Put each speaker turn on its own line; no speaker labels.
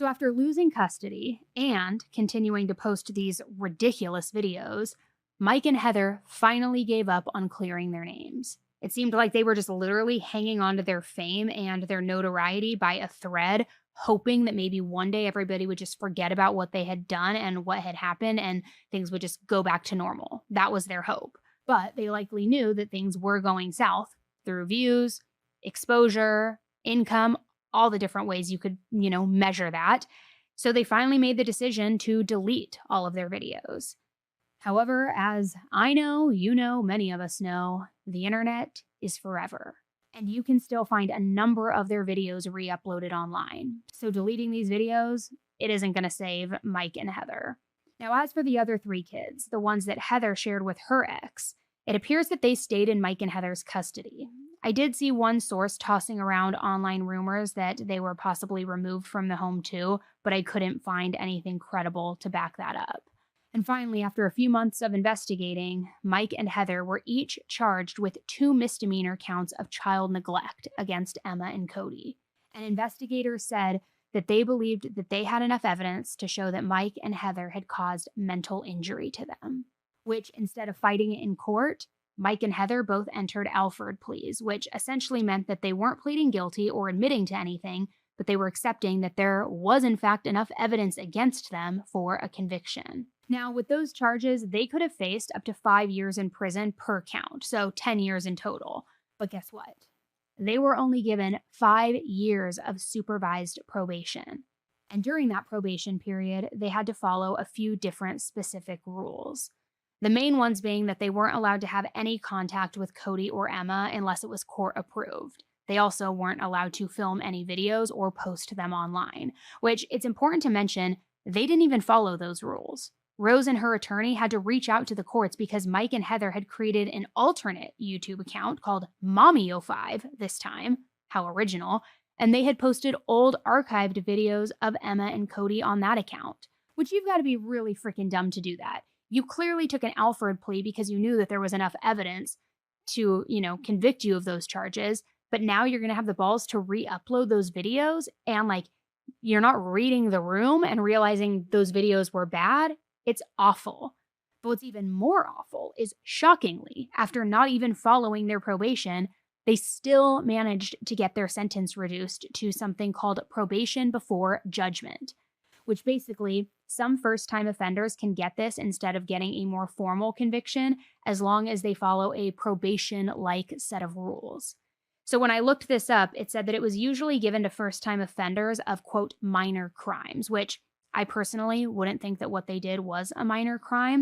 So after losing custody and continuing to post these ridiculous videos, Mike and Heather finally gave up on clearing their names. It seemed like they were just literally hanging on to their fame and their notoriety by a thread, hoping that maybe one day everybody would just forget about what they had done and what had happened and things would just go back to normal. That was their hope. But they likely knew that things were going south through views, exposure, income, all the different ways you could, measure that. So they finally made the decision to delete all of their videos. However, as I know, many of us know, the internet is forever. And you can still find a number of their videos re-uploaded online. So deleting these videos, it isn't going to save Mike and Heather. Now, as for the other three kids, the ones that Heather shared with her ex, it appears that they stayed in Mike and Heather's custody. I did see one source tossing around online rumors that they were possibly removed from the home too, but I couldn't find anything credible to back that up. And finally, after a few months of investigating, Mike and Heather were each charged with 2 misdemeanor counts of child neglect against Emma and Cody. And investigators said that they believed that they had enough evidence to show that Mike and Heather had caused mental injury to them, which instead of fighting it in court, Mike and Heather both entered Alford pleas, which essentially meant that they weren't pleading guilty or admitting to anything, but they were accepting that there was in fact enough evidence against them for a conviction. Now, with those charges, they could have faced up to 5 years in prison per count, so 10 years in total. But guess what? They were only given 5 years of supervised probation. And during that probation period, they had to follow a few different specific rules. The main ones being that they weren't allowed to have any contact with Cody or Emma unless it was court approved. They also weren't allowed to film any videos or post them online, which it's important to mention, they didn't even follow those rules. Rose and her attorney had to reach out to the courts because Mike and Heather had created an alternate YouTube account called Mommy05 this time. How original. And they had posted old archived videos of Emma and Cody on that account, which you've got to be really freaking dumb to do that. You clearly took an Alford plea because you knew that there was enough evidence to, convict you of those charges. But now you're going to have the balls to re-upload those videos and you're not reading the room and realizing those videos were bad. It's awful. But what's even more awful is, shockingly, after not even following their probation, they still managed to get their sentence reduced to something called probation before judgment, which basically some first-time offenders can get this instead of getting a more formal conviction as long as they follow a probation-like set of rules. So when I looked this up, it said that it was usually given to first-time offenders of, quote, minor crimes, which I personally wouldn't think that what they did was a minor crime,